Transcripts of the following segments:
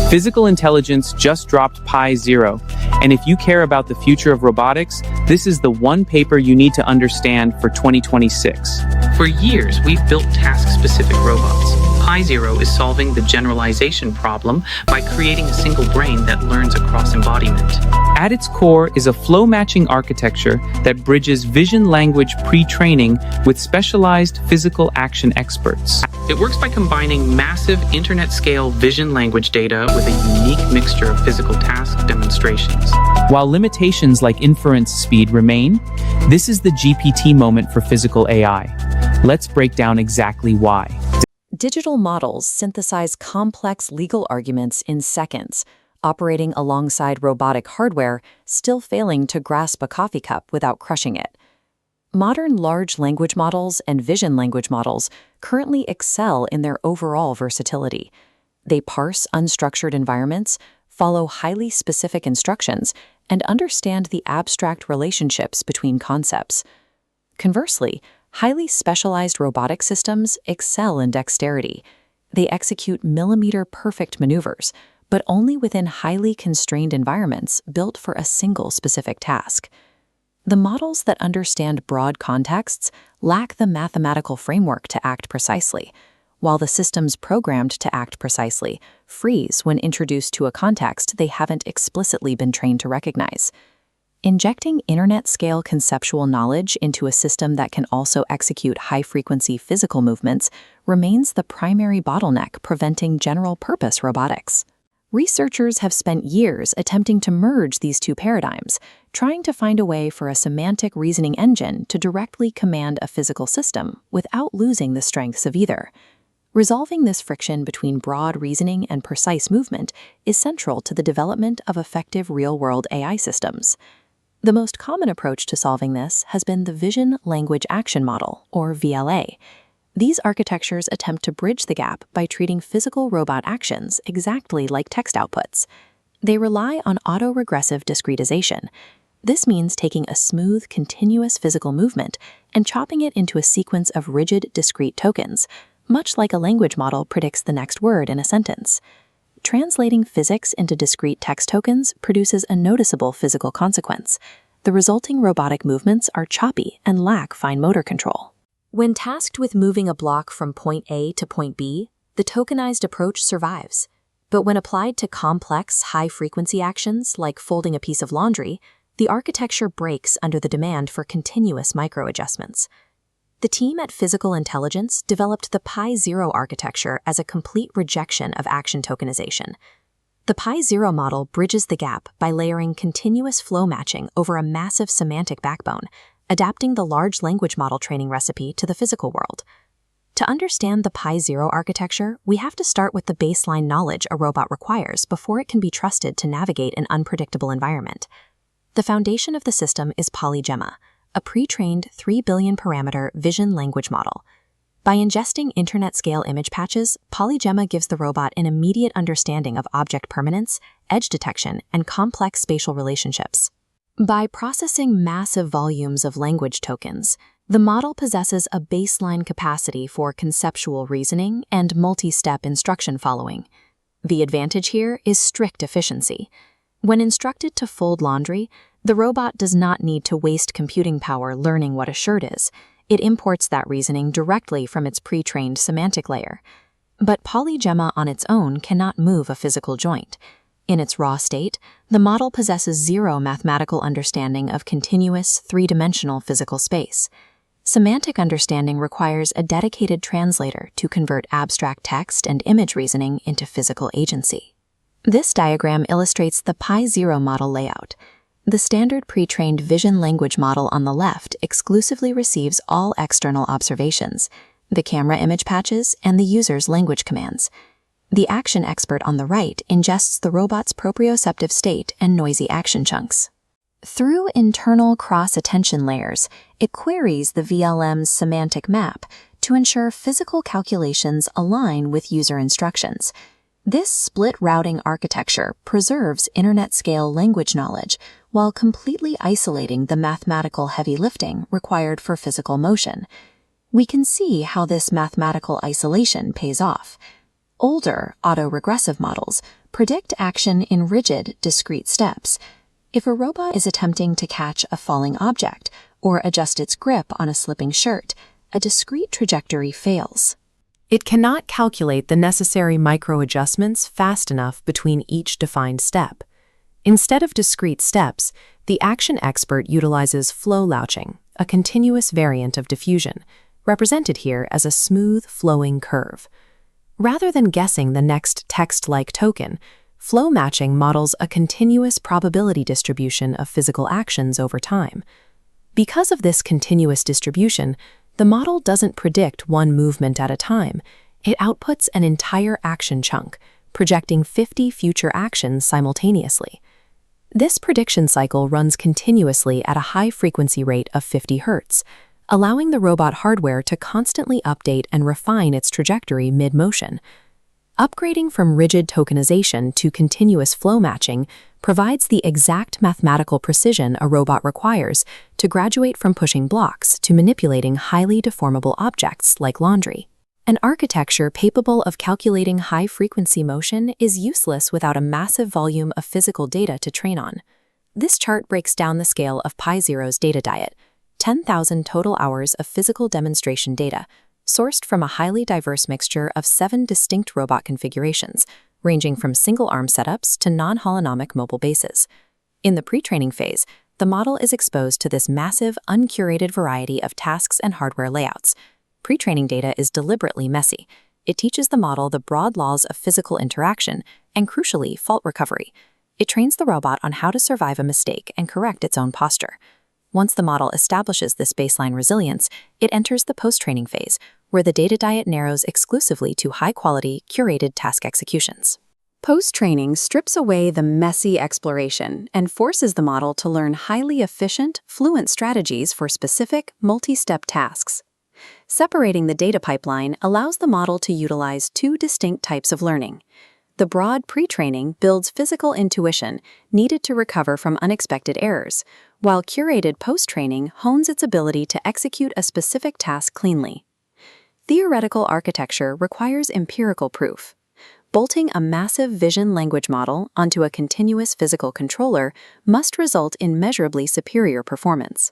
Physical intelligence just dropped Pi 0, and if you care about the future of robotics, this is the one paper you need to understand for 2026. For years, we've built task-specific robots. Pi 0 is solving the generalization problem by creating a single brain that learns across embodiment. At its core is a flow-matching architecture that bridges vision-language pre-training with specialized physical action experts. It works by combining massive internet-scale vision-language data with a unique mixture of physical task demonstrations. While limitations like inference speed remain, this is the GPT moment for physical AI. Let's break down exactly why. Digital models synthesize complex legal arguments in seconds, operating alongside robotic hardware, still failing to grasp a coffee cup without crushing it. Modern large language models and vision language models currently excel in their overall versatility. They parse unstructured environments, follow highly specific instructions, and understand the abstract relationships between concepts. Conversely, highly specialized robotic systems excel in dexterity. They execute millimeter-perfect maneuvers, but only within highly constrained environments built for a single specific task. The models that understand broad contexts lack the mathematical framework to act precisely, while the systems programmed to act precisely freeze when introduced to a context they haven't explicitly been trained to recognize. Injecting internet-scale conceptual knowledge into a system that can also execute high-frequency physical movements remains the primary bottleneck preventing general-purpose robotics. Researchers have spent years attempting to merge these two paradigms, trying to find a way for a semantic reasoning engine to directly command a physical system without losing the strengths of either. Resolving this friction between broad reasoning and precise movement is central to the development of effective real-world AI systems. The most common approach to solving this has been the Vision Language Action Model, or VLA. These architectures attempt to bridge the gap by treating physical robot actions exactly like text outputs. They rely on autoregressive discretization. This means taking a smooth, continuous physical movement and chopping it into a sequence of rigid, discrete tokens, much like a language model predicts the next word in a sentence. Translating physics into discrete text tokens produces a noticeable physical consequence. The resulting robotic movements are choppy and lack fine motor control. When tasked with moving a block from point A to point B, the tokenized approach survives. But when applied to complex, high-frequency actions like folding a piece of laundry, the architecture breaks under the demand for continuous micro-adjustments. The team at Physical Intelligence developed the Pi 0 architecture as a complete rejection of action tokenization. The Pi 0 model bridges the gap by layering continuous flow matching over a massive semantic backbone, adapting the large language model training recipe to the physical world. To understand the Pi 0 architecture, we have to start with the baseline knowledge a robot requires before it can be trusted to navigate an unpredictable environment. The foundation of the system is PolyGemma, a pre-trained 3 billion parameter vision language model. By ingesting internet-scale image patches, PolyGemma gives the robot an immediate understanding of object permanence, edge detection, and complex spatial relationships. By processing massive volumes of language tokens, the model possesses a baseline capacity for conceptual reasoning and multi-step instruction following. The advantage here is strict efficiency. When instructed to fold laundry, the robot does not need to waste computing power learning what a shirt is. It imports that reasoning directly from its pre-trained semantic layer. But PolyGemma on its own cannot move a physical joint. In its raw state, the model possesses zero mathematical understanding of continuous, three-dimensional physical space. Semantic understanding requires a dedicated translator to convert abstract text and image reasoning into physical agency. This diagram illustrates the Pi 0 model layout. The standard pre-trained vision language model on the left exclusively receives all external observations, the camera image patches, and the user's language commands. The action expert on the right ingests the robot's proprioceptive state and noisy action chunks. Through internal cross-attention layers, it queries the VLM's semantic map to ensure physical calculations align with user instructions. This split routing architecture preserves internet-scale language knowledge while completely isolating the mathematical heavy lifting required for physical motion. We can see how this mathematical isolation pays off. Older autoregressive models predict action in rigid, discrete steps. If a robot is attempting to catch a falling object or adjust its grip on a slipping shirt, a discrete trajectory fails. It cannot calculate the necessary micro-adjustments fast enough between each defined step. Instead of discrete steps, the action expert utilizes flow louching, a continuous variant of diffusion, represented here as a smooth, flowing curve. Rather than guessing the next text-like token, flow matching models a continuous probability distribution of physical actions over time. Because of this continuous distribution, the model doesn't predict one movement at a time. It outputs an entire action chunk, projecting 50 future actions simultaneously. This prediction cycle runs continuously at a high frequency rate of 50 Hz, allowing the robot hardware to constantly update and refine its trajectory mid-motion. Upgrading from rigid tokenization to continuous flow matching provides the exact mathematical precision a robot requires to graduate from pushing blocks to manipulating highly deformable objects like laundry. An architecture capable of calculating high-frequency motion is useless without a massive volume of physical data to train on. This chart breaks down the scale of Pi Zero's data diet, 10,000 total hours of physical demonstration data, sourced from a highly diverse mixture of 7 distinct robot configurations, ranging from single-arm setups to non-holonomic mobile bases. In the pre-training phase, the model is exposed to this massive, uncurated variety of tasks and hardware layouts. Pre-training data is deliberately messy. It teaches the model the broad laws of physical interaction and, crucially, fault recovery. It trains the robot on how to survive a mistake and correct its own posture. Once the model establishes this baseline resilience, it enters the post-training phase, where the data diet narrows exclusively to high-quality, curated task executions. Post-training strips away the messy exploration and forces the model to learn highly efficient, fluent strategies for specific, multi-step tasks. Separating the data pipeline allows the model to utilize 2 distinct types of learning. The broad pre-training builds physical intuition needed to recover from unexpected errors, while curated post-training hones its ability to execute a specific task cleanly. Theoretical architecture requires empirical proof. Bolting a massive vision language model onto a continuous physical controller must result in measurably superior performance.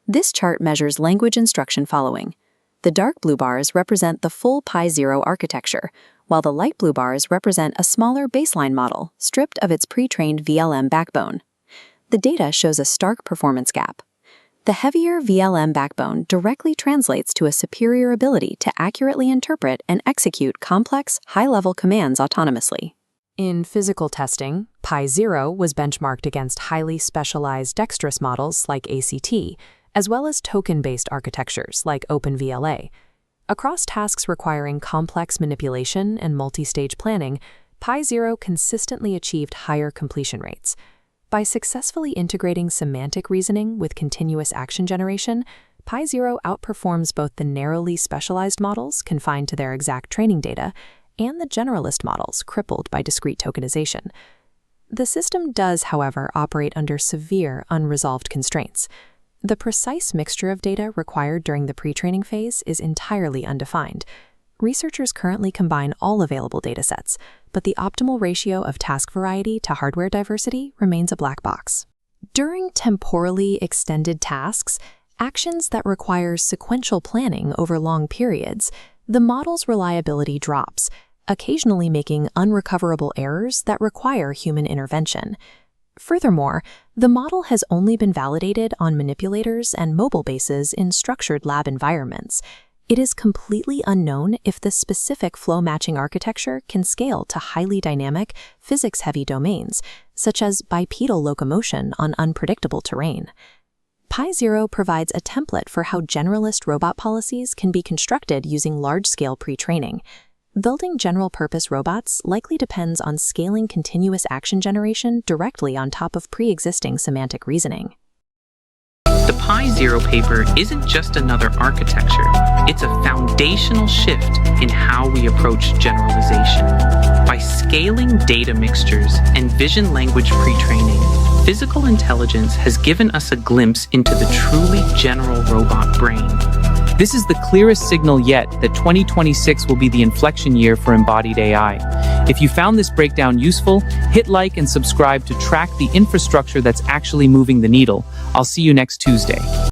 This chart measures language instruction following. The dark blue bars represent the full Pi Zero architecture, while the light blue bars represent a smaller baseline model stripped of its pre-trained VLM backbone. The data shows a stark performance gap. The heavier VLM backbone directly translates to a superior ability to accurately interpret and execute complex, high-level commands autonomously. In physical testing, Pi Zero was benchmarked against highly specialized dexterous models like ACT, as well as token-based architectures like OpenVLA. Across tasks requiring complex manipulation and multi-stage planning, Pi Zero consistently achieved higher completion rates. By successfully integrating semantic reasoning with continuous action generation, Pi Zero outperforms both the narrowly specialized models confined to their exact training data and the generalist models crippled by discrete tokenization. The system does, however, operate under severe unresolved constraints. The precise mixture of data required during the pre-training phase is entirely undefined. Researchers currently combine all available datasets, but the optimal ratio of task variety to hardware diversity remains a black box. During temporally extended tasks, actions that require sequential planning over long periods, the model's reliability drops, occasionally making unrecoverable errors that require human intervention. Furthermore, the model has only been validated on manipulators and mobile bases in structured lab environments. It is completely unknown if the specific flow matching architecture can scale to highly dynamic, physics-heavy domains, such as bipedal locomotion on unpredictable terrain. Pi Zero provides a template for how generalist robot policies can be constructed using large-scale pre-training. Building general-purpose robots likely depends on scaling continuous action generation directly on top of pre-existing semantic reasoning. The Pi Zero paper isn't just another architecture, it's a foundational shift in how we approach generalization. By scaling data mixtures and vision language pre-training, physical intelligence has given us a glimpse into the truly general robot brain. This is the clearest signal yet that 2026 will be the inflection year for embodied AI. If you found this breakdown useful, hit like and subscribe to track the infrastructure that's actually moving the needle. I'll see you next Tuesday.